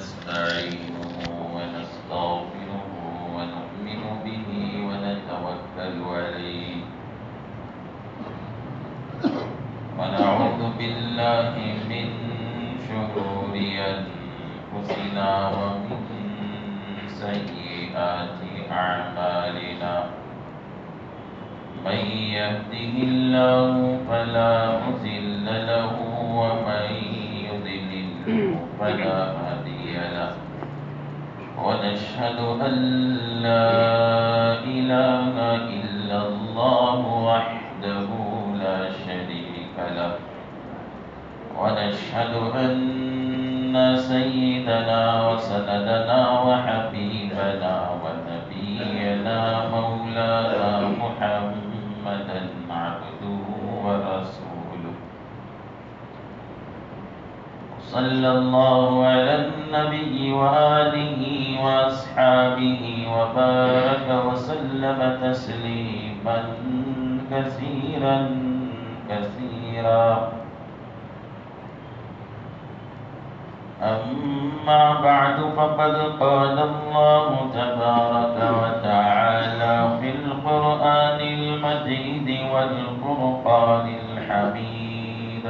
ونستعينه ونستغفره ونؤمن به ونتوكل عليه ونعوذ بالله من شرور أنفسنا ومن سيئات أعمالنا من يهده الله فلا مضل له ومن يضلل فلا هادي له ونشهد أن لا إله إلا الله وحده لا شريك له ونشهد أن سيدنا وسندنا وحبيبنا ونبينا مولانا محمدا عبده ورسوله صلى الله على النبي وآله وأصحابه وبارك وسلم تسليما كثيرا كثيرا أما بعد فقد قال الله تبارك وتعالى في القرآن المجيد والفرقان الحميد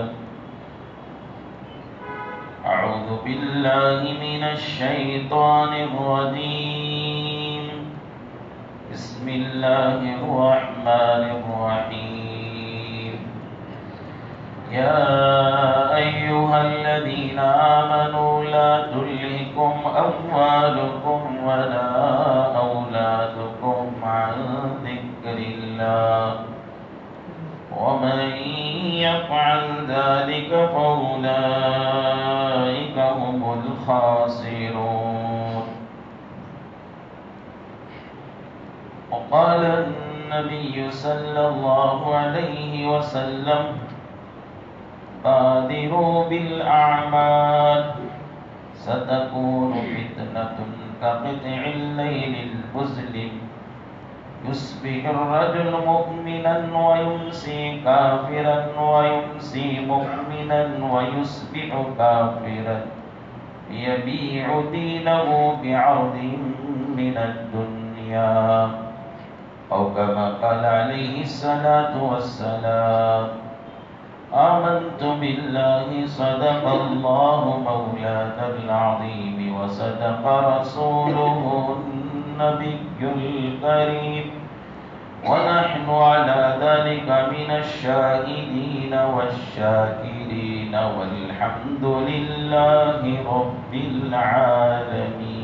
أعوذ بالله من الشيطان الرجيم بسم الله الرحمن الرحيم يا أيها الذين آمنوا لا تلهكم أموالكم ولا أولادكم عن ذكر الله ومن يفعل ذلك فأولئك هم الخاسرون وقال النبي صلى الله عليه وسلم بادروا بالأعمال ستكون فتنة كقطع الليل المظلم يصبح الرجل مؤمنا ويمسي كافرا ويمسي مؤمنا ويصبح كافرا يبيع دينه بعرض من الدنيا أو كما قال عليه الصلاة والسلام آمنت بالله صدق الله مولانا العظيم وصدق رسوله النبي الكريم ونحن على ذلك من الشاهدين والشاكرين والحمد لله رب العالمين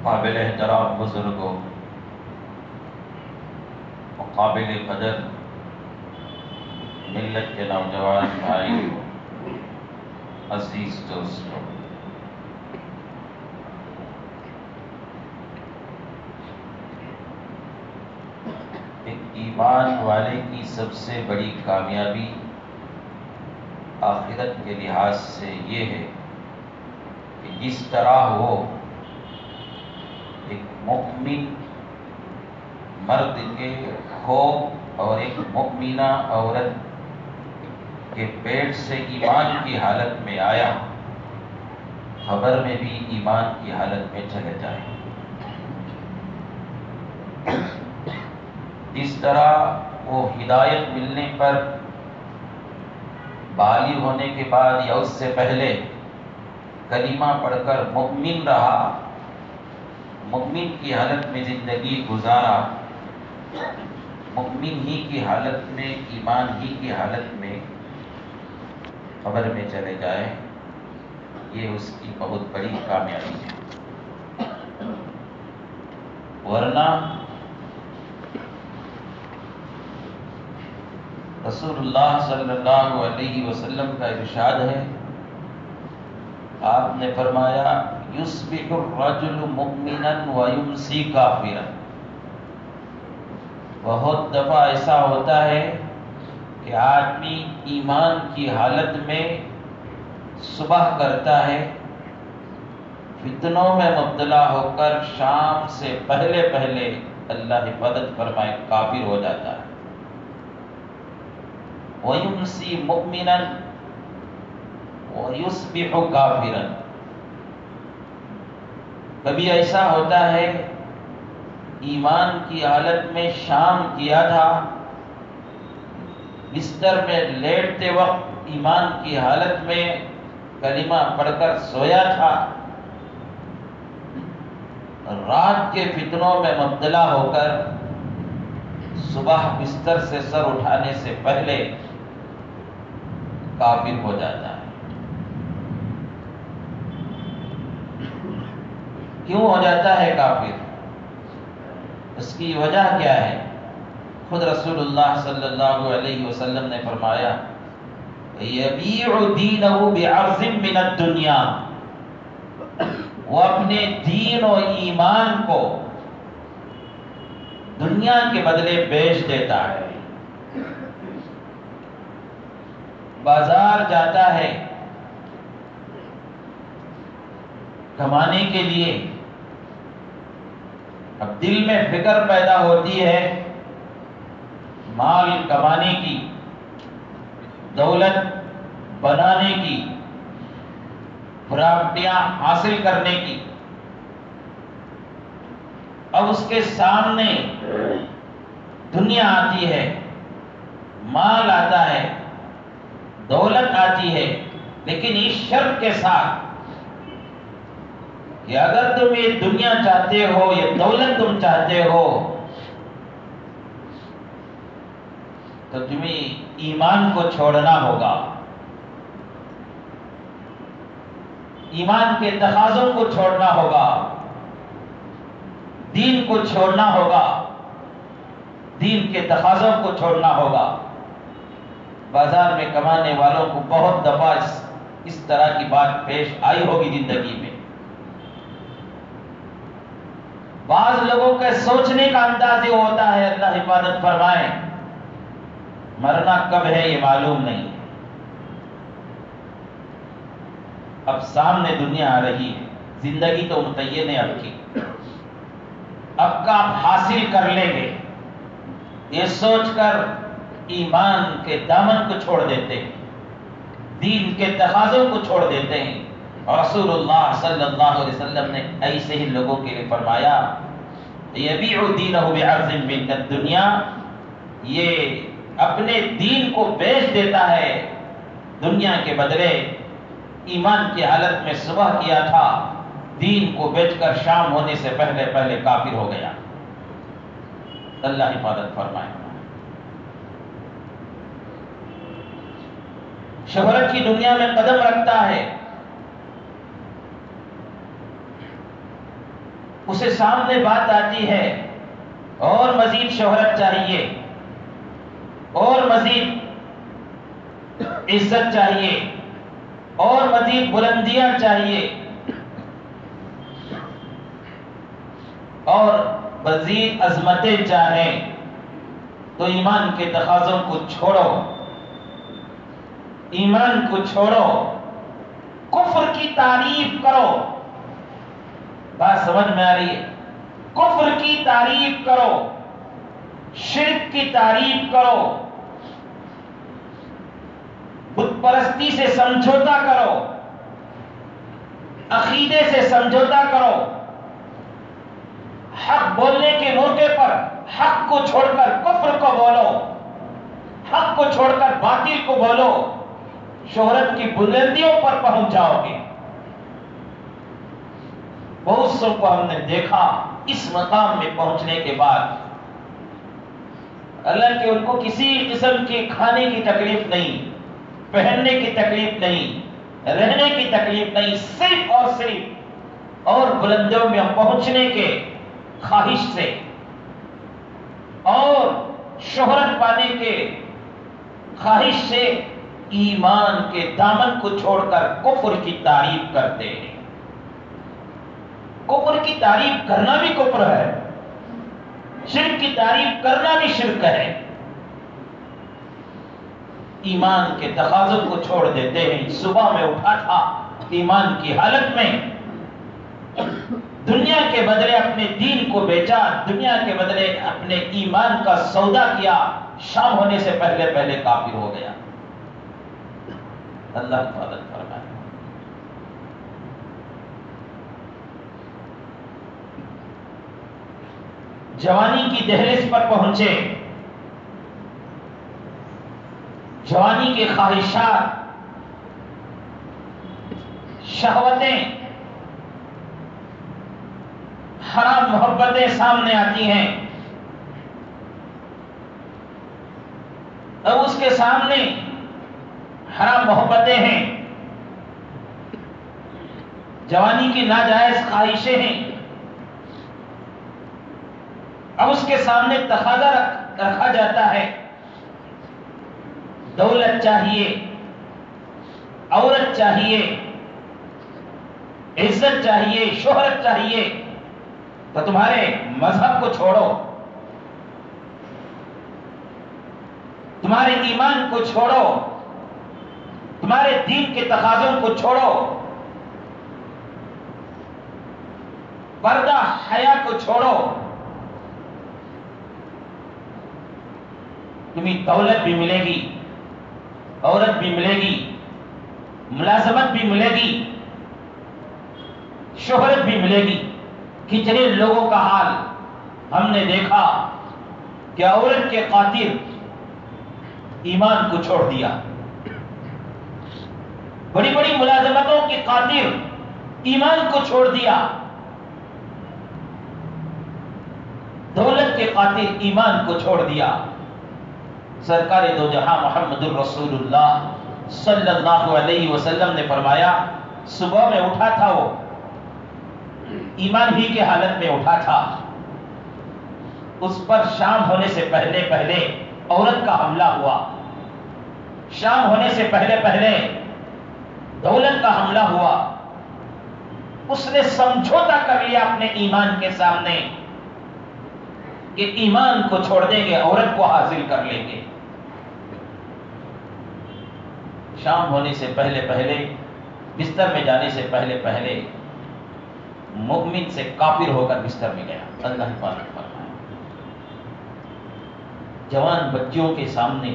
قابل احترام بزرگوں قابل قدر ملت کے نوجوان بھائی عزیز دوستوں، ایک ایمان والے کی سب سے بڑی کامیابی آخرت کے لحاظ سے یہ ہے کہ جس طرح وہ ایک مؤمن مرد کے خوف اور ایک مؤمنہ عورت کے پیٹ سے ایمان کی حالت میں آیا، خبر میں بھی ایمان کی حالت میں چلے جائے۔ جس طرح وہ ہدایت ملنے پر بالغ ہونے کے بعد یا اس سے پہلے کلمہ پڑھ کر مؤمن رہا، مؤمن کی حالت میں زندگی گزارا، مؤمن ہی کی حالت میں، ایمان ہی کی حالت میں قبر میں چلے جائے، یہ اس کی بہت بڑی کامیابی ہے۔ ورنہ رسول اللہ صلی اللہ علیہ وسلم کا ارشاد ہے، آپ نے فرمایا یصبح الرجل مؤمنا ویمسی کافرا۔ بہت دفعہ ایسا ہوتا ہے کہ آدمی ایمان کی حالت میں صبح کرتا ہے، فتنوں میں مبتلا ہو کر شام سے پہلے پہلے اللہ حفاظت فرمائے کافر ہو جاتا ہے۔ وَيُمْسِي مُؤْمِنًا وَيُصْبِحُ كَافِرًا۔ کبھی ایسا ہوتا ہے ایمان کی حالت میں شام کیا تھا، بستر میں لیٹتے وقت ایمان کی حالت میں کلمہ پڑھ کر سویا تھا، رات کے فتنوں میں مبتلا ہو کر صبح بستر سے سر اٹھانے سے پہلے کافر ہو جاتا ہے۔ کیوں ہو جاتا ہے کافر؟ اس کی وجہ کیا ہے؟ خود رسول اللہ صلی اللہ علیہ وسلم نے فرمایا یبیع دینہ بعرض من الدنیا، وہ اپنے دین و ایمان کو دنیا کے بدلے بیچ دیتا ہے۔ بازار جاتا ہے کمانے کے لیے، اب دل میں فکر پیدا ہوتی ہے مال کمانے کی، دولت بنانے کی، پراپرٹیاں حاصل کرنے کی۔ اب اس کے سامنے دنیا آتی ہے، مال آتا ہے، دولت آتی ہے، لیکن اس شرط کے ساتھ کہ اگر تم یہ دنیا چاہتے ہو، یہ دولت تم چاہتے ہو، تو تمہیں ایمان کو چھوڑنا ہوگا، ایمان کے تقاضوں کو چھوڑنا ہوگا، دین کو چھوڑنا ہوگا، دین کے تقاضوں کو چھوڑنا ہوگا۔ بازار میں کمانے والوں کو بہت دفعہ اس طرح کی بات پیش آئی ہوگی زندگی میں۔ بعض لوگوں کے سوچنے کا انداز یہ ہوتا ہے، اللہ حفاظت فرمائے، مرنا کب ہے یہ معلوم نہیں، اب سامنے دنیا آ رہی ہے، زندگی تو متعین ہے اب کی، اب کا آپ حاصل کر لیں گے، یہ سوچ کر ایمان کے دامن کو چھوڑ دیتے ہیں، دین کے تقاضوں کو چھوڑ دیتے ہیں۔ اور رسول اللہ صلی اللہ علیہ وسلم نے ایسے ہی لوگوں کے لیے فرمایا یبیع دینہ بعرض من الدنیا، یہ اپنے دین کو بیچ دیتا ہے دنیا کے بدلے۔ ایمان کی حالت میں صبح کیا تھا، دین کو بیچ کر شام ہونے سے پہلے پہلے کافر ہو گیا۔ اللہ حفاظت فرمائے۔ شہرت کی دنیا میں قدم رکھتا ہے، اسے سامنے بات آتی ہے اور مزید شہرت چاہیے، اور مزید عزت چاہیے، اور مزید بلندیاں چاہیے، اور مزید عظمتیں چاہیں، تو ایمان کے تقاضوں کو چھوڑو، ایمان کو چھوڑو، کفر کی تعریف کرو۔ بات سمجھ میں آ رہی ہے؟ کفر کی تعریف کرو، شرک کی تعریف کرو، بت پرستی سے سمجھوتا کرو، عقیدے سے سمجھوتا کرو، حق بولنے کے موقع پر حق کو چھوڑ کر کفر کو بولو، حق کو چھوڑ کر باطل کو بولو، شہرت کی بلندیوں پر پہنچ جاؤ گے۔ بہت سو کو ہم نے دیکھا اس مقام میں پہنچنے کے بعد، اللہ کہ ان کو کسی قسم کی کھانے کی تکلیف نہیں، پہننے کی تکلیف نہیں، رہنے کی تکلیف نہیں، صرف اور صرف اور بلندیوں میں پہنچنے کے خواہش سے اور شہرت پانے کے خواہش سے ایمان کے دامن کو چھوڑ کر کفر کی تعریف کرتے ہیں۔ کفر کی تعریف کرنا بھی کفر ہے، شرک کی تعریف کرنا بھی شرک ہے۔ ایمان کے تقاضوں کو چھوڑ دیتے ہیں۔ صبح میں اٹھا تھا ایمان کی حالت میں، دنیا کے بدلے اپنے دین کو بیچا، دنیا کے بدلے اپنے ایمان کا سودا کیا، شام ہونے سے پہلے پہلے کافر ہو گیا. اللہ حفاظت فرمائے. جوانی کی دہلیز پر پہنچے، جوانی کے خواہشات، شہوتیں، حرام محبتیں سامنے آتی ہیں. اب اس کے سامنے حرام محبتیں ہیں، جوانی کی ناجائز خواہشیں ہیں. اب اس کے سامنے تقاضا رکھا جاتا ہے، دولت چاہیے، عورت چاہیے، عزت چاہیے، شہرت چاہیے، تو تمہارے مذہب کو چھوڑو، تمہارے ایمان کو چھوڑو، تمہارے دین کے تقاضوں کو چھوڑو، پردہ حیا کو چھوڑو. تمہیں دولت بھی ملے گی، عورت بھی ملے گی، ملازمت بھی ملے گی، شہرت بھی ملے گی. کتنے لوگوں کا حال ہم نے دیکھا کہ عورت کے خاطر ایمان کو چھوڑ دیا، بڑی بڑی ملازمتوں کی خاطر ایمان کو چھوڑ دیا، دولت کے خاطر ایمان کو چھوڑ دیا. سرکار دو جہاں محمد الرسول اللہ صلی اللہ علیہ وسلم نے فرمایا، صبح میں اٹھا تھا، وہ ایمان ہی کے حالت میں اٹھا تھا، اس پر شام ہونے سے پہلے پہلے عورت کا حملہ ہوا، شام ہونے سے پہلے پہلے دولت کا حملہ ہوا. اس نے سمجھوتا کر لیا اپنے ایمان کے سامنے کہ ایمان کو چھوڑ دیں گے، عورت کو حاصل کر لیں گے. شام ہونے سے پہلے پہلے، بستر میں جانے سے پہلے پہلے مومن سے کافر ہو کر بستر میں گیا. اللہ حفاظت فرمائے. جوان بچیوں کے سامنے،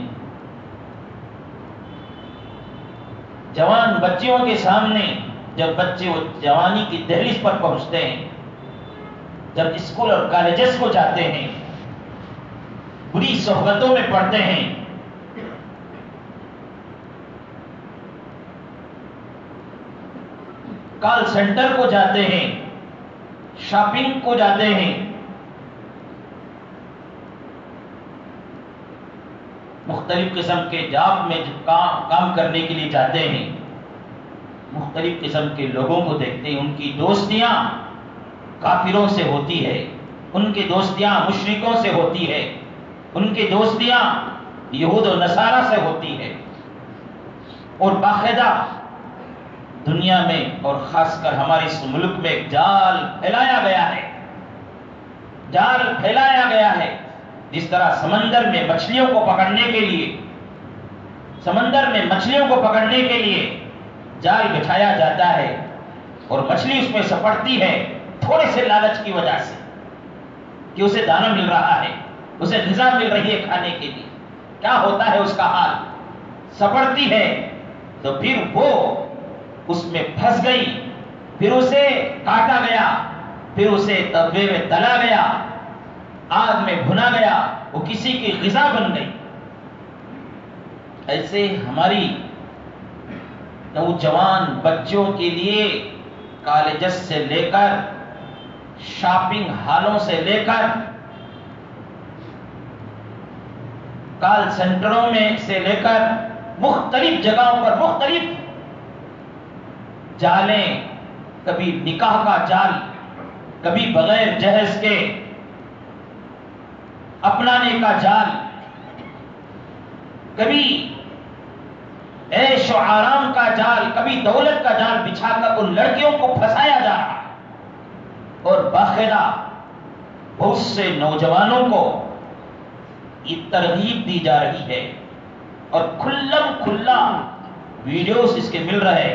جوان بچیوں کے سامنے جب بچے وہ جوانی کی دہلیز پر پہنچتے ہیں، جب اسکول اور کالجز کو جاتے ہیں، بری صحبتوں میں پڑھتے ہیں، کال سینٹر کو جاتے ہیں، شاپنگ کو جاتے ہیں، مختلف قسم کے جاب میں کام کرنے کے لیے جاتے ہیں، مختلف قسم کے لوگوں کو دیکھتے ہیں. ان کی دوستیاں کافروں سے ہوتی ہے، ان کی دوستیاں مشرکوں سے ہوتی ہے، ان کی دوستیاں یہود و نصارہ سے ہوتی ہے. اور باقاعدہ دنیا میں اور خاص کر ہمارے اس ملک میں ایک جال پھیلایا گیا ہے، جال پھیلایا گیا ہے. جس طرح سمندر میں مچھلیوں کو پکڑنے کے لیے، سمندر میں مچھلیوں کو پکڑنے کے لیے جال بچھایا جاتا ہے اور مچھلی اس میں سپٹتی ہے تھوڑے سے لالچ کی وجہ سے کہ اسے دانہ مل رہا ہے، اسے غذا مل رہی ہے کھانے کے لیے. کیا ہوتا ہے اس کا حال؟ سپٹتی ہے تو پھر وہ اس میں پھنس گئی، پھر اسے کاٹا گیا، پھر اسے تبے میں تلا گیا، آگ میں بھنا گیا، وہ کسی کی غذا بن گئی. ایسے ہماری نوجوان بچوں کے لیے کالجز سے لے کر، شاپنگ ہالوں سے لے کر، کال سینٹروں میں سے لے کر مختلف جگہوں پر مختلف جالیں، کبھی نکاح کا جال، کبھی بغیر جہیز کے اپنانے کا جال، کبھی عیش و آرام کا جال، کبھی دولت کا جال بچھا کر ان لڑکیوں کو پھنسایا جا رہا ہے. اور باقاعدہ بہت سے نوجوانوں کو یہ ترغیب دی جا رہی ہے اور کھلم کھلا ویڈیوز اس کے مل رہے.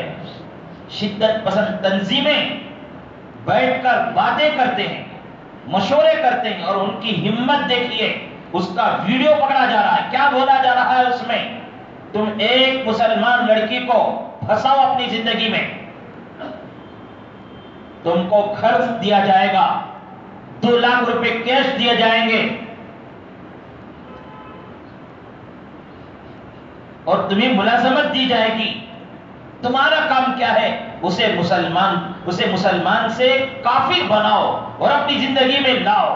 شدت پسند تنظیمیں بیٹھ کر باتیں کرتے ہیں، مشورے کرتے ہیں، اور ان کی ہمت دیکھیے، اس کا ویڈیو پکڑا جا رہا ہے. بولا جا رہا ہے اس میں تم ایک مسلمان لڑکی کو پھنساؤ اپنی زندگی میں، تم کو قرض دیا جائے گا، 2 لاکھ روپے کیش دیے جائیں گے، اور تمہیں ملازمت دی جائے گی۔ تمہارا کام کیا ہے؟ اسے مسلمان سے کافر بناؤ اور اپنی زندگی میں لاؤ۔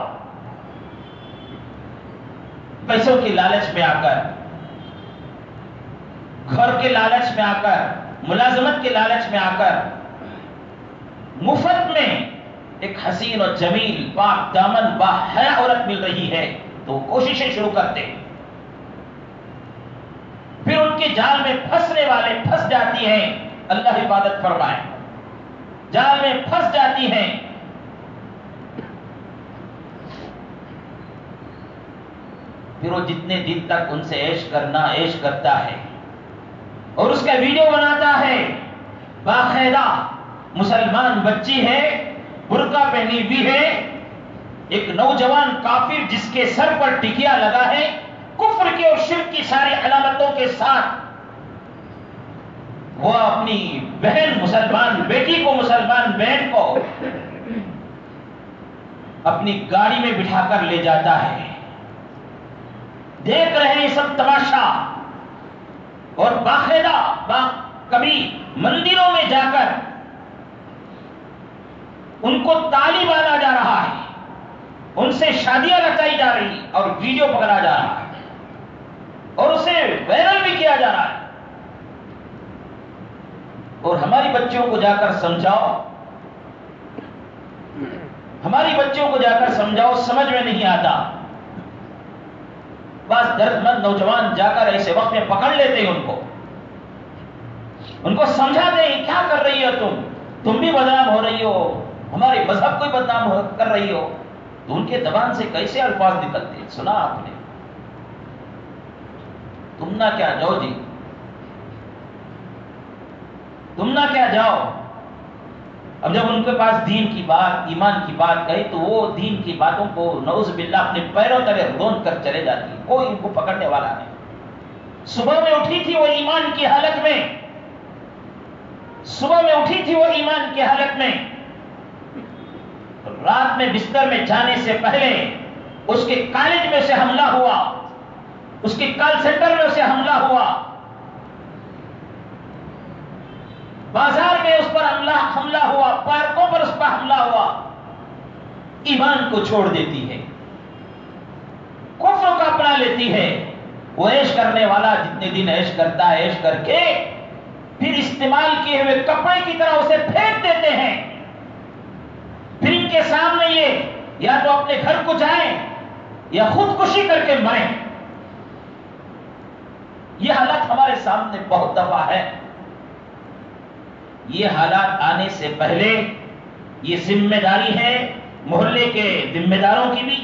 پیسوں کی لالچ میں آ کر، گھر کے لالچ میں آ کر، ملازمت کے لالچ میں آ کر، مفت میں ایک حسین اور جمیل پاک دامن باحیا عورت مل رہی ہے تو کوششیں شروع کرتے، پھر ان کے جال میں پھنسنے والے پھنس جاتی ہیں۔ اللہ حفاظت فرمائے، جال میں پھنس جاتی ہیں۔ پھر وہ جتنے دن تک ان سے عیش کرتا ہے اور اس کا ویڈیو بناتا ہے، باقاعدہ مسلمان بچی ہے، برقع پہنی ہوئی ہے، ایک نوجوان کافر جس کے سر پر ٹکیا لگا ہے، کفر کے اور شرک کی ساری علامتوں کے ساتھ، وہ اپنی بہن مسلمان بیٹی کو، مسلمان بہن کو اپنی گاڑی میں بٹھا کر لے جاتا ہے۔ دیکھ رہے ہیں سب تماشا، اور باقاعدہ کبھی مندروں میں جا کر ان کو تالی بانا جا رہا ہے، ان سے شادیاں رچائی جا رہی اور ویڈیو پکڑا جا رہا ہے اور اسے وائرل بھی کیا جا رہا ہے۔ اور ہماری بچیوں کو جا کر سمجھاؤ، ہماری بچیوں کو جا کر سمجھاؤ، سمجھ میں نہیں آتا۔ بعض درد مند نوجوان جا کر ایسے وقت میں پکڑ لیتے ہیں ان کو سمجھاتے ہیں، کیا کر رہی ہو تم بھی بدنام ہو رہی ہو، ہمارے مذہب کو بھی بدنام کر رہی ہو۔ تو ان کے زبان سے کیسے الفاظ نکلتے ہیں، سنا آپ نے؟ تم نہ کیا جاؤ جی، تم نہ کیا جاؤ۔ اب جب ان کے پاس دین کی بات، ایمان کی بات کہی تو وہ دین کی باتوں کو نعوذ باللہ اپنے پیروں تلے رون کر چلے جاتی، کوئی ان کو پکڑنے والا نہیں۔ صبح میں اٹھی تھی وہ ایمان کی حالت میں، صبح میں اٹھی تھی وہ ایمان کی حالت میں، رات میں بستر میں جانے سے پہلے اس کے کالج میں سے حملہ ہوا، اس کے کال سینٹر میں اسے حملہ ہوا، بازار میں اس پر حملہ ہوا، پارکوں پر اس پر حملہ ہوا۔ ایمان کو چھوڑ دیتی ہے، کفر کو اپنا لیتی ہے۔ وہ عیش کرنے والا جتنے دن عیش کرتا ہے، عیش کر کے پھر استعمال کیے ہوئے کپڑے کی طرح اسے پھینک دیتے ہیں۔ پھر ان کے سامنے یہ یا تو اپنے گھر کو جائیں یا خودکشی کر کے مریں۔ یہ حالت ہمارے سامنے بہت دفعہ ہے۔ یہ حالات آنے سے پہلے یہ ذمہ داری ہے محلے کے ذمہ داروں کی بھی،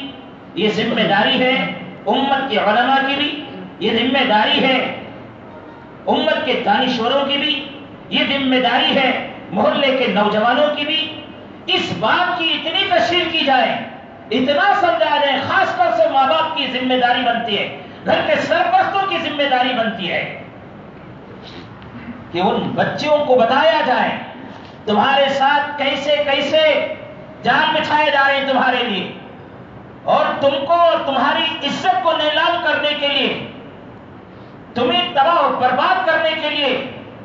یہ ذمہ داری ہے امت کے علماء کی بھی، یہ ذمہ داری ہے امت کے دانشوروں کی بھی، یہ ذمہ داری ہے محلے کے نوجوانوں کی بھی۔ اس بات کی اتنی تشہیر کی جائے، اتنا سمجھا جائے، خاص طور سے ماں باپ کی ذمہ داری بنتی ہے، گھر کے سرپرستوں کی ذمہ داری بنتی ہے کہ ان بچیوں کو بتایا جائے تمہارے ساتھ کیسے کیسے جال بچھائے جا رہے ہیں تمہارے لیے، اور تم کو اور تمہاری عزت کو نیلام کرنے کے لیے، تمہیں تباہ اور برباد کرنے کے لیے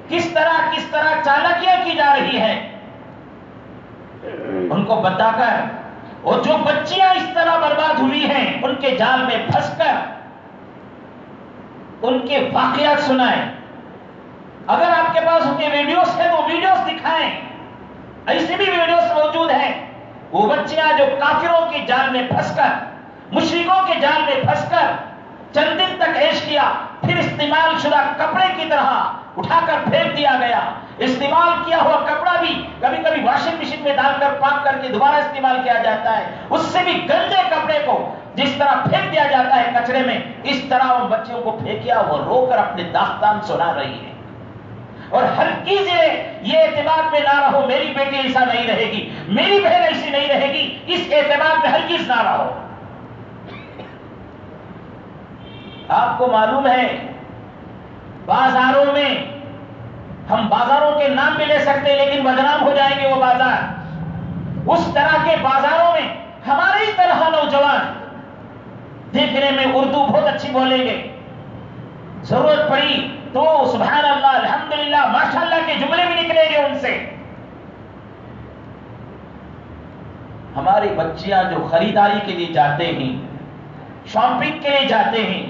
کس طرح چالاکیاں کی جا رہی ہے، ان کو بتا کر، اور جو بچیاں اس طرح برباد ہوئی ہیں ان کے جال میں پھنس کر ان کے واقعات سنائیں۔ اگر آپ کے پاس ان کے ویڈیوز ہیں تو ویڈیوز دکھائیں، ایسے بھی ویڈیوز موجود ہیں۔ وہ بچیاں جو کافروں کے جال میں پھنس کر، مشرکوں کے جال میں پھنس کر چند دن تک عیش کیا، پھر استعمال شدہ کپڑے کی طرح اٹھا کر پھینک دیا گیا۔ استعمال کیا ہوا کپڑا بھی کبھی کبھی واشنگ مشین میں ڈال کر پاک کر کے دوبارہ استعمال کیا جاتا ہے، اس سے بھی گندے کپڑے کو جس طرح پھینک دیا جاتا ہے کچرے میں، اس طرح ان بچیوں کو پھینکیا، وہ رو کر اپنے داستان سنا رہی ہے۔ اور ہر چیز یہ اعتماد میں نہ رہو میری بیٹی ایسا نہیں رہے گی، میری بہن ایسی نہیں رہے گی، اس اعتماد میں ہر چیز نہ رہو۔ آپ کو معلوم ہے بازاروں میں ہم بازاروں کے نام بھی لے سکتے لیکن بدنام ہو جائیں گے وہ بازار، اس طرح کے بازاروں میں ہماری طرح نوجوان دیکھنے میں اردو بہت اچھی بولیں گے، ضرورت پڑی تو سبحان اللہ الحمدللہ ماشاءاللہ کے جملے بھی نکلیں گے ان سے۔ ہماری بچیاں جو خریداری کے لیے جاتے ہیں، شاپنگ کے لیے جاتے ہیں،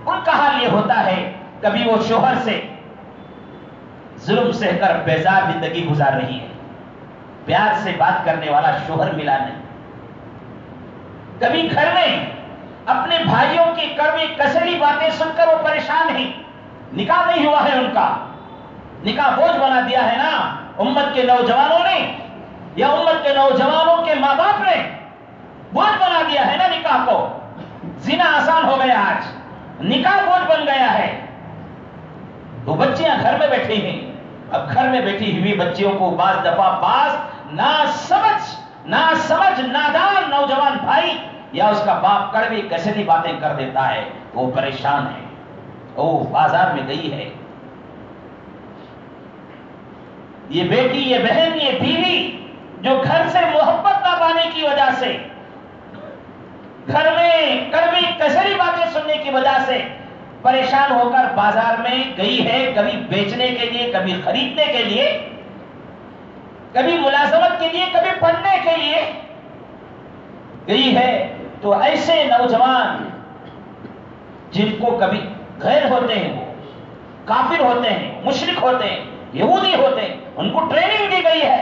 ان کا حال یہ ہوتا ہے کبھی وہ شوہر سے ظلم سہ کر بیزار زندگی گزار رہی ہے، پیار سے بات کرنے والا شوہر ملا نہیں، کبھی گھر میں اپنے بھائیوں کی کڑوی کسری باتیں سن کر وہ پریشان ہیں، نکاح نہیں ہوا ہے ان کا، نکاح بوجھ بنا دیا ہے نا امت کے نوجوانوں نے، یا امت کے نوجوانوں کے ماں باپ نے بوجھ بنا دیا ہے نا نکاح کو۔ زنا آسان ہو گیا، آج نکاح بوجھ بن گیا ہے، تو بچیاں گھر میں بیٹھی ہیں۔ اب گھر میں بیٹھی ہوئی بچیوں کو بعض دفعہ ناسمجھ نادان نوجوان بھائی یا اس کا باپ کڑوی کسری باتیں کر دیتا ہے، وہ پریشان ہے، وہ بازار میں گئی ہے، یہ بیٹی، یہ بہن، یہ بیوی جو گھر سے محبت نہ پانے کی وجہ سے، گھر میں کڑوی کسری باتیں سننے کی وجہ سے پریشان ہو کر بازار میں گئی ہے، کبھی بیچنے کے لیے، کبھی خریدنے کے لیے، کبھی ملازمت کے لیے، کبھی پڑھنے کے لیے گئی ہے۔ تو ایسے نوجوان جن کو کبھی غیر ہوتے ہیں، وہ کافر ہوتے ہیں، مشرک ہوتے ہیں، یہودی ہوتے ہیں، ان کو ٹریننگ دی گئی ہے،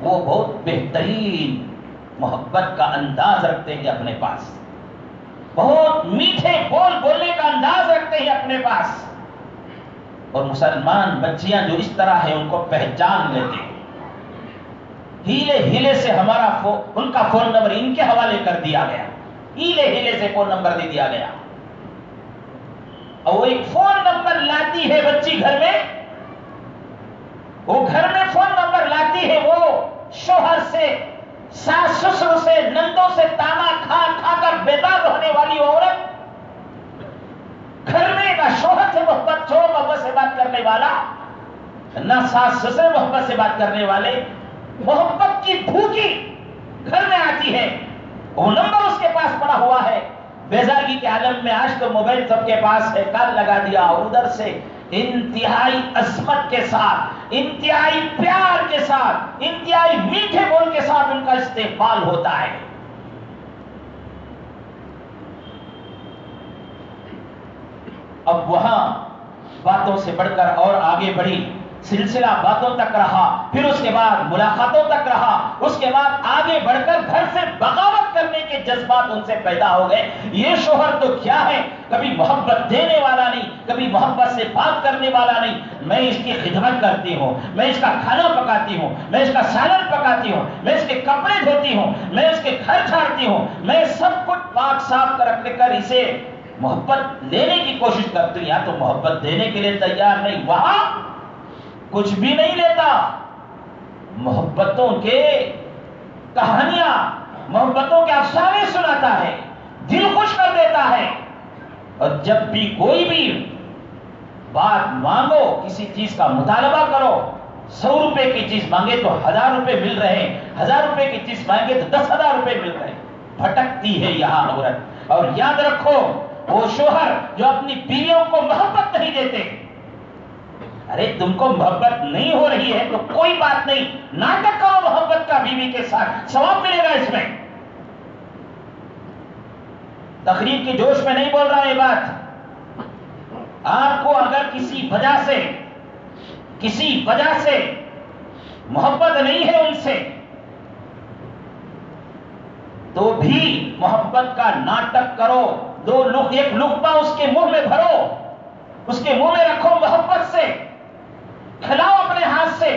وہ بہت بہترین محبت کا انداز رکھتے ہیں اپنے پاس، بہت میٹھے بول بولنے کا انداز رکھتے ہیں اپنے پاس، اور مسلمان بچیاں جو اس طرح ہیں ان کو پہچان لیتے ہیں، ہیلے ہیلے سے ان کا فون نمبر ان کے حوالے کر دیا گیا، ہیلے ہیلے سے فون نمبر دے دیا گیا، اور وہ ایک فون نمبر لاتی ہے بچی گھر میں، وہ گھر میں فون نمبر لاتی ہے، وہ شوہر سے، ساس سسر سے، نندوں سے تانا کھا کھا کر بیدار رہنے والی عورت، گھر میں نہ شوہر سے محبت سے بات کرنے والا، نہ ساس سسر محبت سے بات کرنے والے، محبت کی بھوکی گھر میں آتی ہے، وہ نمبر اس کے پاس پڑا ہوا ہے، بیزارگی کے عالم میں آج تو موبائل سب کے پاس ہے، کال لگا دیا، اور ادھر سے انتہائی عظمت کے ساتھ، انتہائی پیار کے ساتھ، انتہائی میٹھے بول کے ساتھ ان کا استقبال ہوتا ہے۔ اب وہاں باتوں سے بڑھ کر اور آگے بڑھی، سلسلہ باتوں تک رہا، پھر اس کے بعد ملاقاتوں تک رہا، اس کے بعد آگے بڑھ کر گھر سے بغاوت کرنے کے جذبات ان سے پیدا ہو گئے۔ یہ شوہر تو کیا ہے، کبھی محبت دینے والا نہیں، کبھی محبت سے بات کرنے والا نہیں، میں اس کی خدمت کرتی ہوں، میں اس کا کھانا پکاتی ہوں، میں اس کا سالن پکاتی ہوں، میں اس کے کپڑے دھوتی ہوں، میں اس کے گھر جھاڑتی ہوں، میں سب کچھ پاک صاف کر اسے محبت لینے کی کوشش کرتی ہوں، یا تو محبت دینے کے لیے تیار نہیں، وہاں کچھ بھی نہیں لیتا، محبتوں کے کہانیاں، محبتوں کے افسانے سناتا ہے، دل خوش کر دیتا ہے، اور جب بھی کوئی بھی بات مانگو، کسی چیز کا مطالبہ کرو، 100 روپے کی چیز مانگے تو 1000 روپے مل رہے ہیں، 1000 روپے کی چیز مانگے تو 10,000 روپے مل رہے ہیں، بھٹکتی ہے یہاں عورت۔ اور یاد رکھو، وہ شوہر جو اپنی بیویوں کو محبت نہیں دیتے، ارے تم کو محبت نہیں ہو رہی ہے تو کوئی بات نہیں، ناٹک کرو محبت کا بیوی کے ساتھ، ثواب ملے گا اس میں۔ تقریر کی جوش میں نہیں بول رہا یہ بات، آپ کو اگر کسی وجہ سے محبت نہیں ہے ان سے، تو بھی محبت کا ناٹک کرو، ایک لقمہ اس کے منہ میں بھرو، اس کے منہ میں رکھو، محبت سے کھلاؤ اپنے ہاتھ سے،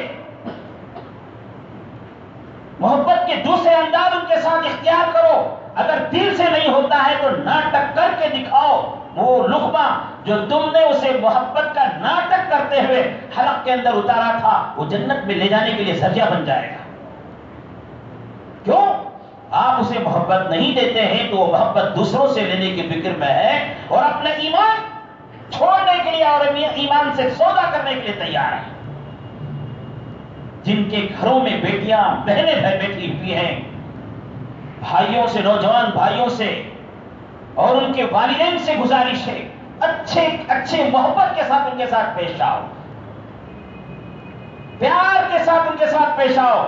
محبت کے دوسرے انداز ان کے ساتھ اختیار کرو، اگر دل سے نہیں ہوتا ہے تو ناٹک کر کے دکھاؤ، وہ لقمہ جو تم نے اسے محبت کا ناٹک کرتے ہوئے حلق کے اندر اتارا تھا، وہ جنت میں لے جانے کے لیے ذریعہ بن جائے گا۔ کیوں؟ آپ اسے محبت نہیں دیتے ہیں تو وہ محبت دوسروں سے لینے کی فکر میں ہے اور اپنا ایمان چھوڑنے کے لیے اور ایمان سے سودا کرنے کے لیے تیار ہے. جن کے گھروں میں بیٹیاں بہنیں بیٹھی ہوئی ہیں، بھائیوں سے، نوجوان بھائیوں سے اور ان کے والدین سے گزارش ہے اچھے محبت کے ساتھ ان کے ساتھ پیش آؤ، پیار کے ساتھ ان کے ساتھ پیش آؤ.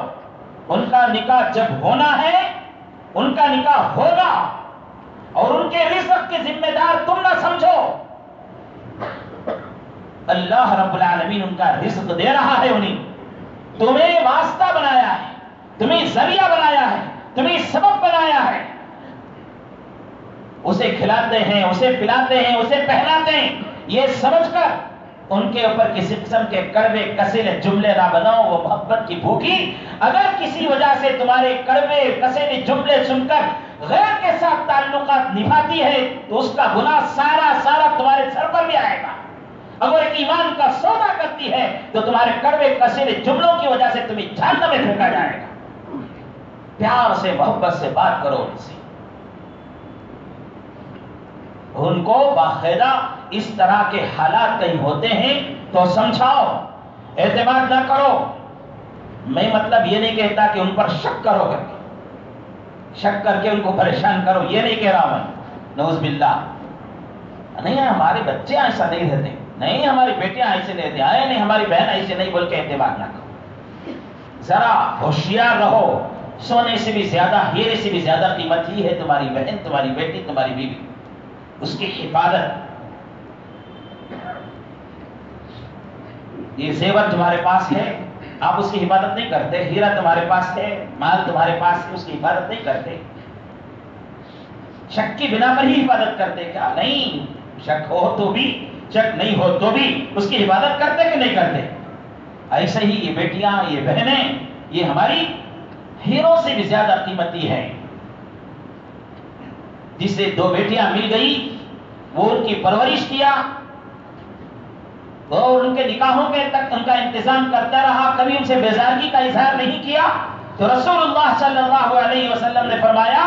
ان کا نکاح جب ہونا ہے ان کا نکاح ہوگا اور ان کے رزق کے ذمہ دار تم نہ سمجھو. اللہ رب العالمین ان کا رزق دے رہا ہے، انہیں تمہیں واسطہ بنایا ہے، تمہیں ذریعہ بنایا ہے، تمہیں سبب بنایا ہے. اسے کھلاتے ہیں، اسے پلاتے ہیں، اسے پہناتے ہیں، یہ سمجھ کر ان کے اوپر کسی قسم کے کڑوے کسیلے جملے نہ بناؤ. وہ محبت کی بھوکی اگر کسی وجہ سے تمہارے کڑوے کسیلے جملے سن کر غیر کے ساتھ تعلقات نبھاتی ہے تو اس کا گناہ سارا تمہارے سر پر بھی آئے گا. اگر ایمان کا سودا کرتی ہے تو تمہارے کڑوے کسیلے جملوں کی وجہ سے تمہیں جہنم میں پھینکا جائے گا. پیار سے محبت سے بات کرو ان سے، ان کو باقاعدہ اس طرح کے حالات کہیں ہوتے ہیں تو سمجھاؤ، اعتماد نہ کرو. میں مطلب یہ نہیں کہتا کہ ان پر شک کرو کر کے، شک کر کے ان کو پریشان کرو، یہ نہیں کہہ رہا میں، نعوذ باللہ. نہیں ہمارے بچے ایسا نہیں رہتے، نہیں ہماری بیٹیاں ایسے نہیں رہتی، نہیں ہماری بہن ایسے نہیں بول کے اعتماد نہ کرو. ذرا ہوشیار رہو. سونے سے بھی زیادہ، ہیرے سے بھی زیادہ قیمت ہی ہے تمہاری بہن، تمہاری بیٹی، تمہاری بیوی. اس کی حفاظت. یہ زیور تمہارے پاس ہے، آپ اس کی حفاظت نہیں کرتے. ہیرا تمہارے پاس ہے، مال تمہارے پاس ہے، اس کی حفاظت نہیں کرتے. شک کی بنا پر ہی حفاظت کرتے کیا؟ نہیں، شک ہو تو بھی، شک نہیں ہو تو بھی اس کی حفاظت کرتے کہ نہیں کرتے. ایسے ہی یہ بیٹیاں، یہ بہنیں، یہ ہماری ہیروں سے بھی زیادہ قیمتی ہیں. جس سے دو بیٹیاں مل گئی، وہ ان کی پرورش کیا اور ان کے نکاحوں کے تک ان کا انتظام کرتا رہا، کبھی ان سے بیزارگی کا اظہار نہیں کیا. تو رسول اللہ صلی اللہ علیہ وسلم نے فرمایا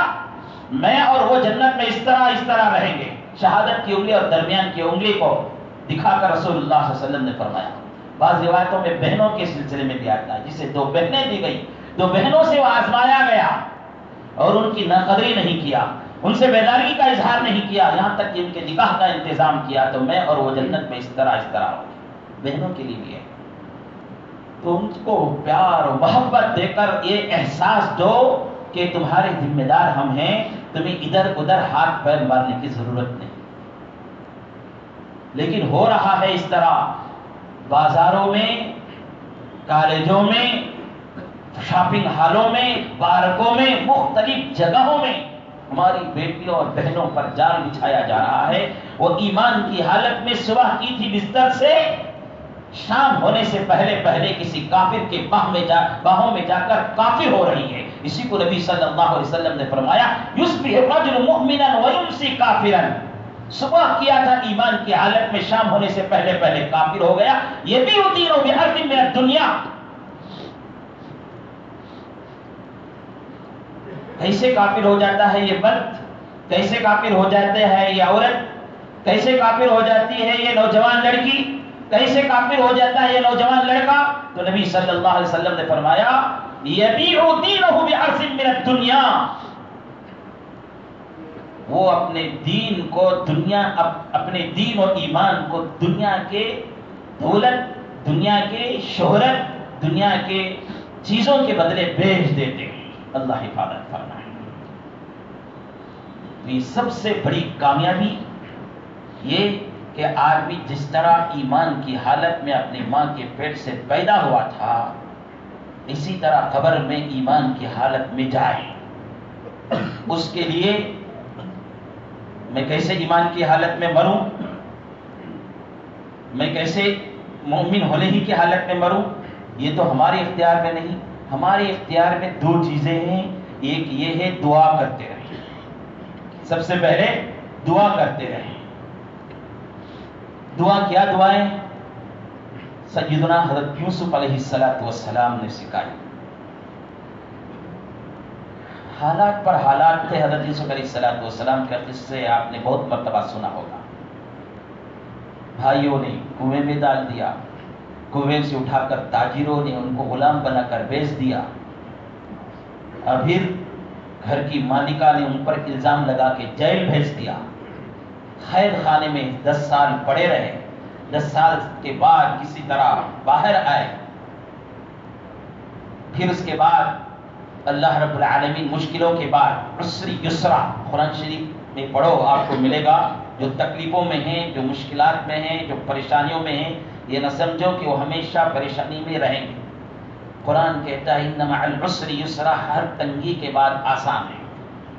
میں اور وہ جنت میں اس طرح رہیں گے. شہادت کی انگلی اور درمیان کی انگلی کو دکھا کر رسول اللہ صلی اللہ علیہ وسلم نے فرمایا. بعض روایتوں میں بہنوں کے سلسلے میں بھی آتا ہے، جسے دو بہنیں دی گئی، دو بہنوں سے وہ آزمایا گیا اور ان کی ناقدری نہیں کیا، ان سے بیداری کا اظہار نہیں کیا، یہاں تک کہ ان کے نکاح کا انتظام کیا. تو میں اور وہ جنت میں اس طرح ہوں. بہنوں کے لیے بھی ہے. تو ان کو پیار و محبت دے کر یہ احساس دو کہ تمہارے ذمہ دار ہم ہیں، تمہیں ادھر ادھر ہاتھ پیر مارنے کی ضرورت نہیں. لیکن ہو رہا ہے اس طرح، بازاروں میں، کالجوں میں، شاپنگ ہالوں میں، پارکوں میں، مختلف جگہوں میں ہماری بیٹیوں اور بہنوں پر جال بچھایا جا رہا ہے. وہ ایمان کی حالت میں صبح کی تھی بستر سے، شام ہونے سے پہلے کسی کافر کے باہوں میں جا کر کافر ہو رہی ہے. اسی کو نبی صلی اللہ علیہ وسلم نے فرمایا یصبح الرجل مؤمنا ویمسی کافرا. صبح کیا تھا ایمان کی حالت میں، شام ہونے سے پہلے کافر ہو گیا. یہ بھی دینوں بارض من الدنیا. کیسے کافر ہو جاتا ہے یہ مرد، کیسے کافر ہو جاتے ہیں یہ عورت، کیسے کافر ہو جاتی ہے یہ نوجوان لڑکی، کیسے کافر ہو جاتا ہے یہ نوجوان لڑکا؟ تو نبی صلی اللہ علیہ وسلم نے فرمایا یبیع دینہ بعرض من الدنیا. وہ اپنے دین کو اپنے دین و ایمان کو دنیا کے دولت، دنیا کے شہرت، دنیا کے چیزوں کے بدلے بیچ دیتے ہیں. اللہ حفاظت فرمائے. یہ سب سے بڑی کامیابی یہ کہ آدمی جس طرح ایمان کی حالت میں اپنی ماں کے پیٹ سے پیدا ہوا تھا، اسی طرح قبر میں ایمان کی حالت میں جائے. اس کے لیے میں کیسے ایمان کی حالت میں مروں، میں کیسے مومن ہونے ہی کی حالت میں مروں، یہ تو ہمارے اختیار میں نہیں. ہمارے اختیار میں دو چیزیں ہیں. ایک یہ ہے دعا کرتے رہیں، سب سے پہلے دعا کرتے رہیں. دعا کیا دعائیں سیدنا حضرت یوسف علیہ السلام نے سکھائی. حالات پر حالات تھے. حضرت یوسف علیہ السلام کے قصے آپ نے بہت مرتبہ سنا ہوگا. بھائیوں نے کنویں میں ڈال دیا، کنویں سے اٹھا کر تاجروں نے ان کو غلام بنا کر بیچ دیا، اور پھر گھر کی مالکہ نے ان پر الزام لگا کے جیل بھیج دیا. قید خانے میں 10 سال پڑے رہے. 10 سال کے بعد کسی طرح باہر آئے. پھر اس کے بعد اللہ رب العالمین مشکلوں کے بعد عسر یسرا، قرآن شریف میں پڑھو آپ کو ملے گا. جو تکلیفوں میں ہیں، جو مشکلات میں ہیں، جو پریشانیوں میں ہیں، یہ نہ سمجھو کہ وہ ہمیشہ پریشانی میں رہیں گے. قرآن کہتا ہے ان مع العسر یسرا، ہر تنگی کے بعد آسان ہے.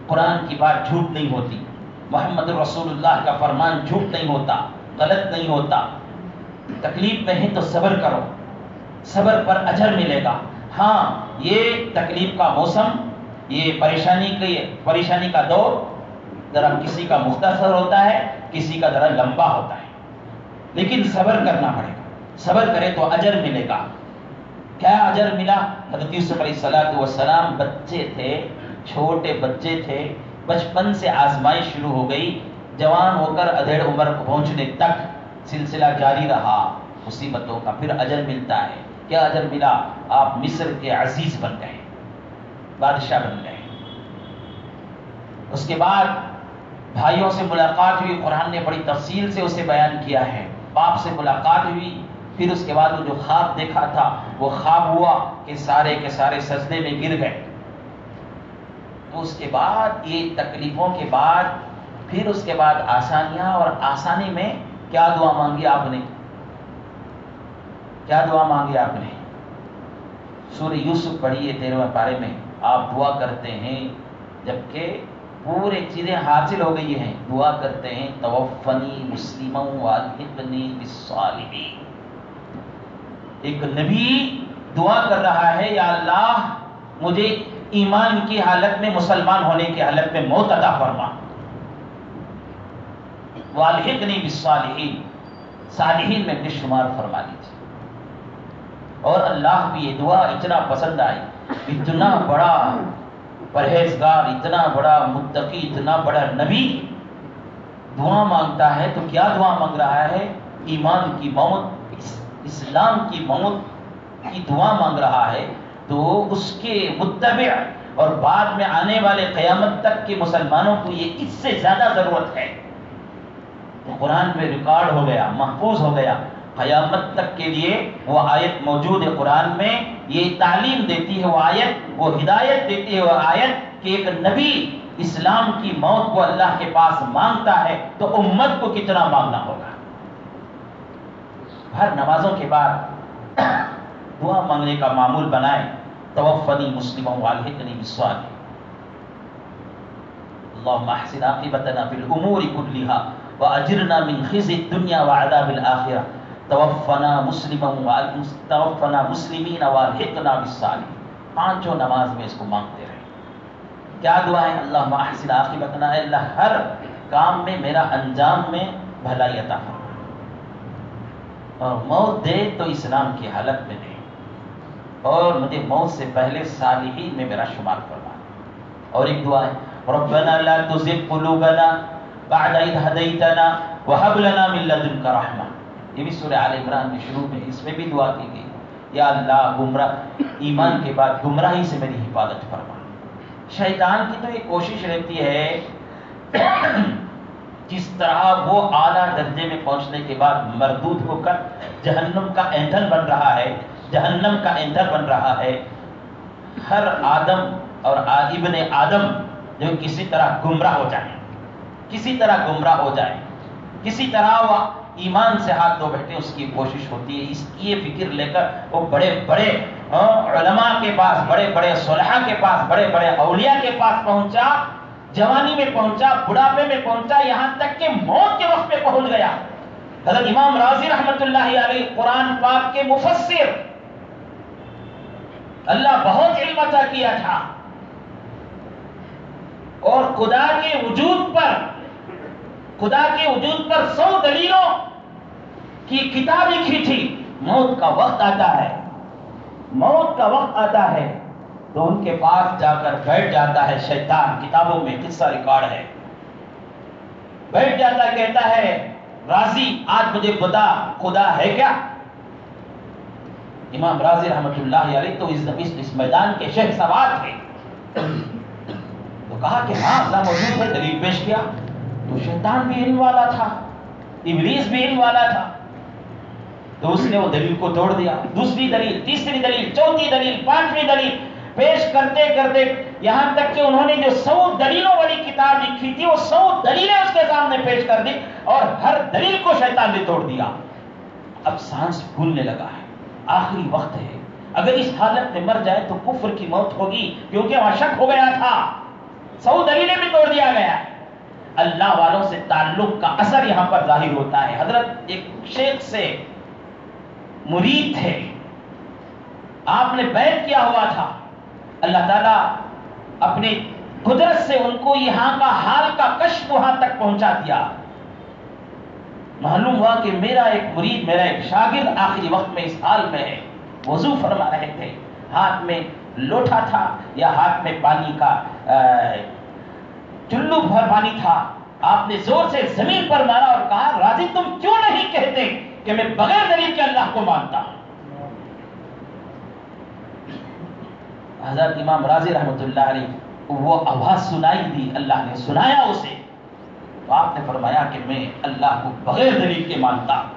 قرآن کی بات جھوٹ نہیں ہوتی، محمد رسول اللہ کا فرمان جھوٹ نہیں ہوتا، غلط نہیں ہوتا. تکلیف میں ہے تو صبر کرو، صبر پر اجر ملے گا. ہاں یہ تکلیف کا موسم، یہ پریشانی کا دور ذرا کسی کا مختصر ہوتا ہے، کسی کا ذرا لمبا ہوتا ہے، لیکن صبر کرنا پڑے گا. صبر کرے تو اجر ملے گا. کیا اجر ملا؟ حضرت یوسف علیہ السلام بچے تھے، چھوٹے بچے تھے، بچپن سے آزمائش شروع ہو گئی، جوان ہو کر ادھیڑ عمر کو پہنچنے تک سلسلہ جاری رہا مصیبتوں کا. پھر اجر ملتا ہے. کیا اجر ملا؟ آپ مصر کے عزیز بن گئے، بادشاہ بن گئے. اس کے بعد بھائیوں سے ملاقات ہوئی، قرآن نے بڑی تفصیل سے اسے بیان کیا ہے. باپ سے ملاقات ہوئی، پھر اس کے بعد وہ جو خواب دیکھا تھا وہ خواب ہوا کہ سارے کے سارے سجدے میں گر گئے. تو اس کے بعد یہ تکلیفوں کے بعد پھر اس کے بعد آسانیاں، اور آسانی میں کیا دعا مانگی آپ نے؟ کیا دعا مانگی آپ نے؟ سورہ یوسف پڑھیے 13ویں پارے میں. آپ دعا کرتے ہیں جبکہ پورے چیزیں حاصل ہو گئی ہیں، دعا کرتے ہیں توفنی مسلما والحقنی بالصالحین. ایک نبی دعا کر رہا ہے یا اللہ مجھے ایمان کی حالت میں، مسلمان ہونے کی حالت میں موت عطا فرما. والحقنی بالصالحین، صالحین میں شمار فرما لیجیے. اور اللہ بھی یہ دعا اتنا پسند آئی. اتنا بڑا پرہیزگار، اتنا بڑا متقی، اتنا بڑا نبی دعا مانگتا ہے تو کیا دعا مانگ رہا ہے؟ ایمان کی موت، اسلام کی موت کی دعا مانگ رہا ہے. تو اس کے متبع اور بعد میں آنے والے قیامت تک کے مسلمانوں کو یہ اس سے زیادہ ضرورت ہے. تو قرآن میں ریکارڈ ہو گیا، محفوظ ہو گیا. قیامت تک کے لیے وہ آیت موجود ہے قرآن میں. یہ تعلیم دیتی ہے وہ آیت، وہ ہدایت دیتی ہے وہ آیت کہ ایک نبی اسلام کی موت کو اللہ کے پاس مانگتا ہے تو امت کو کتنا مانگنا ہوگا. ہر نمازوں کے بعد دعا مانگنے کا معمول بنائے. توفنی مسلما والحقنی بالصالحین. اللهم احسن عاقبتنا في الامور كلها واجرنا من خزي الدنيا وعذاب الاخره. توفنا مسلمین والحقنا بالصالحین. پانچوں نماز میں اس کو مانگتے رہے. کیا دعا ہے؟ اللہم احسن عاقبتنا، اے اللہ ہر کام میں، میرا انجام میں بھلائی عطا فرما، اور موت دے تو اسلام کی حالت میں دے، اور مجھے موت سے پہلے صالحین میں میرا شمار فرما. اور ایک دعا ہے ربنا لا تزغ قلوبنا بعد اذ هديتنا وهب لنا من لدنك رحمة. یہ بھی سورہ آل عمران میں شروع میں، اس میں بھی دعا کی گئی یا اللہ ایمان کے بعد گمراہی سے میری حفاظت فرما. شیطان کی تو یہ کوشش رہتی ہے جس طرح وہ اعلیٰ درجے میں پہنچنے کے بعد مردود ہو کر جہنم کا ایندھن بن رہا ہے، جہنم کا ایندھن بن رہا ہے. ہر آدم اور ابن آدم جو کسی طرح گمراہ ہو جائیں، کسی طرح گمراہ ہو جائیں، کسی طرح وہ ایمان سے ہاتھ دھو بیٹھے، اس کی کوشش ہوتی ہے. اس کی یہ فکر لے کر وہ بڑے بڑے علماء کے پاس، بڑے بڑے صلحاء کے پاس، بڑے بڑے اولیاء کے پاس پہنچا، جوانی میں پہنچا، بڑھاپے میں پہنچا، یہاں تک کہ موت کے وقت پہ پہنچ گیا. حضرت امام راضی رحمت اللہ علیہ قرآن پاک کے مفسر، اللہ بہت علم عطا کیا تھا، اور خدا کے وجود پر 100 دلیلوں کی کتاب لکھی تھی. موت کا وقت آتا ہے، موت کا وقت آتا ہے تو ان کے پاس جا کر بیٹھ جاتا ہے شیطان، کتابوں میں قصہ ریکارڈ ہے، بیٹھ جاتا ہے، کہتا ہے راضی آج مجھے بتا خدا ہے کیا؟ امام راضی رحمت اللہ علیہ تو اس میدان کے شہ سوار تھے، تو کہا کہ ہاں اللہ موجود ہے، دلیل پیش کیا، تو شیطان بھی علم والا تھا، ابلیس بھی علم والا تھا، تو اس نے وہ دلیل کو توڑ دیا، دوسری دلیل، تیسری دلیل، چوتھی دلیل، پانچویں دلیل پیش کرتے کرتے یہاں تک کہ انہوں نے جو 100 دلیلوں والی کتاب لکھی تھی وہ 100 دلیلیں اس کے سامنے پیش کر دی اور ہر دلیل کو شیطان نے توڑ دیا۔ اب سانس پھولنے لگا ہے، آخری وقت ہے، اگر اس حالت میں مر جائے تو کفر کی موت ہوگی، کیونکہ وہاں شک ہو گیا تھا، 100 دلیلیں بھی توڑ دیا گیا ہے۔ اللہ والوں سے تعلق کا اثر یہاں پر ظاہر ہوتا ہے۔ حضرت ایک شیخ سے مرید تھے، آپ نے بیعت کیا ہوا تھا، اللہ تعالیٰ اپنی قدرت سے ان کو یہاں کا حال کا کشف وہاں تک پہنچا دیا۔ معلوم ہوا کہ میرا ایک مرید، میرا ایک شاگرد آخری وقت میں اس حال میں ہے، وضو فرما رہے تھے، ہاتھ میں لوٹا تھا یا ہاتھ میں پانی کا چلو بھر پانی تھا، آپ نے زور سے زمین پر مارا اور کہا راضی تم کیوں نہیں کہتے کہ میں بغیر دلیل کے اللہ کو مانتا ہوں؟ حضرت امام راضی رحمت اللہ علیہ وہ آواز سنائی دی، اللہ نے سنایا اسے، تو آپ نے فرمایا کہ میں اللہ کو بغیر دلیل کے مانتا ہوں۔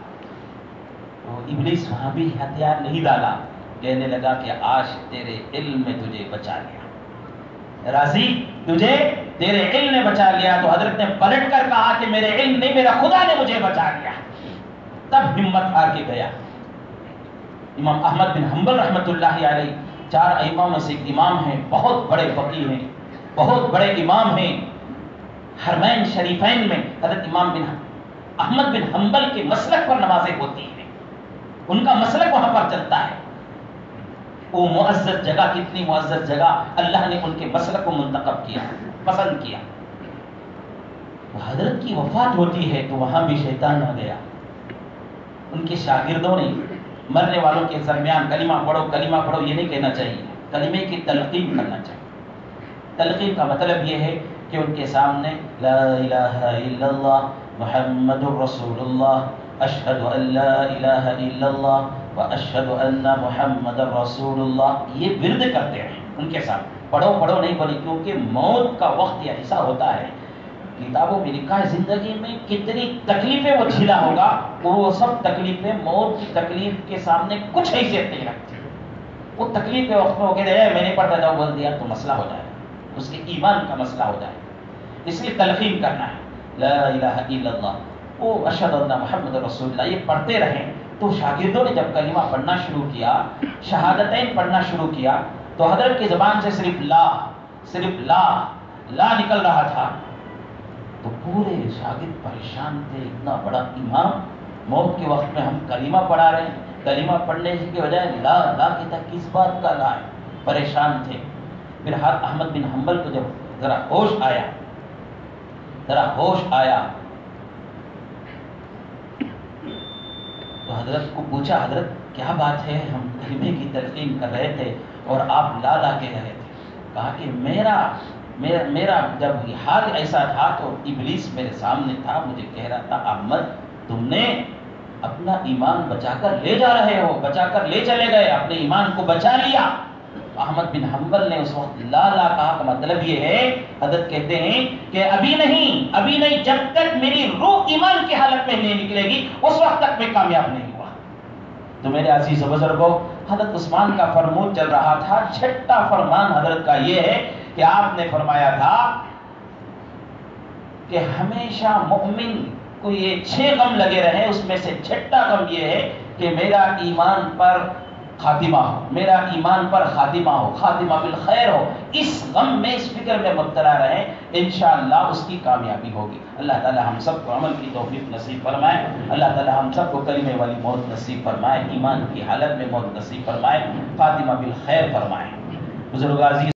تو ابلیس وہاں بھی ہتھیار نہیں ڈالا، کہنے لگا کہ آج تیرے علم میں تجھے بچا لیا، راضی تجھے تیرے علم نے بچا لیا۔ تو حضرت نے پلٹ کر کہا کہ میرے علم نہیں، میرا خدا نے مجھے بچا لیا۔ تب ہمت ہار کے گیا۔ امام احمد بن حنبل رحمت اللہ علیہ 4 ائمہ میں سے ایک امام ہیں، بہت بڑے فقیہ ہیں، بہت بڑے امام ہیں، حرمین شریفین میں حضرت امام بن احمد بن حنبل کے مسلک پر نمازیں ہوتی ہیں، ان کا مسلک وہاں پر چلتا ہے۔ وہ معزز جگہ، کتنی معزز جگہ، اللہ نے ان کے مسلک کو منتخب کیا، پسند کیا۔ تو حضرت کی وفات ہوتی ہے تو وہاں بھی شیطان آ گیا۔ ان کے شاگردوں نے مرنے والوں کے درمیان کلمہ پڑھو یہ نہیں کہنا چاہیے، کلمے کی تلقین کرنا چاہیے۔ تلقین کا مطلب یہ ہے کہ ان کے سامنے لا الہ الا اللہ محمد الرسول اللہ اشہد ان لا الہ الا اللہ واشہد ان محمد الرسول اللہ، یہ ورد کرتے ہیں ان کے ساتھ، پڑھو نہیں بولی، کیونکہ موت کا وقت یہ ایسا ہوتا ہے، کتابوں میں لکھا ہے زندگی میں کتنی تکلیفیں وہ جھیلا ہوگا، وہ سب تکلیفیں موت کی تکلیف کے سامنے کچھ حیثیت نہیں رکھتی۔ وہ تکلیف کے وقت میں وہ کہتے ہیں میں نے پڑھتا تھا، بول دیا تو مسئلہ ہو جائے، اس کے ایمان کا مسئلہ ہو جائے، اس لیے تلقین کرنا ہے لا الہ الا اللہ، وہ اشہد ان محمد رسول اللہ، یہ پڑھتے رہیں۔ تو شاگردوں نے جب کلمہ پڑھنا شروع کیا، شہادتین پڑھنا شروع کیا، تو حضرت کی زبان سے صرف لا نکل رہا تھا، تو پورے شاگرد پریشان تھے، اتنا بڑا امام، موت کے وقت میں ہم کلمہ پڑھا رہے ہیں، کلمہ پڑھنے کے بجائے لا کہتا، کس بات کا لا ہے، پریشان تھے۔ پھر احمد بن حنبل کو جب ذرا ہوش آیا تو حضرت کو پوچھا حضرت کیا بات ہے، ہم کلمے کی تلقین کر رہے تھے اور آپ لا کہہ رہے تھے۔ کہا کہ میرا جب حال ایسا تھا تو ابلیس میرے سامنے تھا، مجھے کہہ رہا تھا احمد تم نے اپنا ایمان بچا کر لے جا رہے ہو، بچا کر لے چلے گئے، اپنے ایمان کو بچا لیا۔ احمد بن حنبل نے اس وقت لا کہا کا مطلب یہ ہے، حضرت کہتے ہیں کہ ابھی نہیں، جب تک میری روح ایمان کی حالت میں نہیں نکلے گی اس وقت تک میں کامیاب نہیں ہوا۔ تو میرے عزیز و بزرگوں، حضرت عثمان کا فرمان چل رہا تھا، چھٹا فرمان حضرت کا یہ ہے کہ آپ نے فرمایا تھا کہ ہمیشہ مومن کو یہ 6 غم لگے رہے، اس میں سے چھٹا غم یہ ہے کہ میرا ایمان پر خاتمہ ہو، خاتمہ بالخیر ہو، اس غم میں، اس فکر میں مبتلا رہیں، انشاءاللہ اس کی کامیابی ہوگی۔ اللہ تعالی ہم سب کو عمل کی توفیق نصیب فرمائے، اللہ تعالی ہم سب کو کلمے والی موت نصیب فرمائے، ایمان کی حالت میں موت نصیب فرمائے، خاتمہ بالخیر فرمائے۔ بزرگ عزیز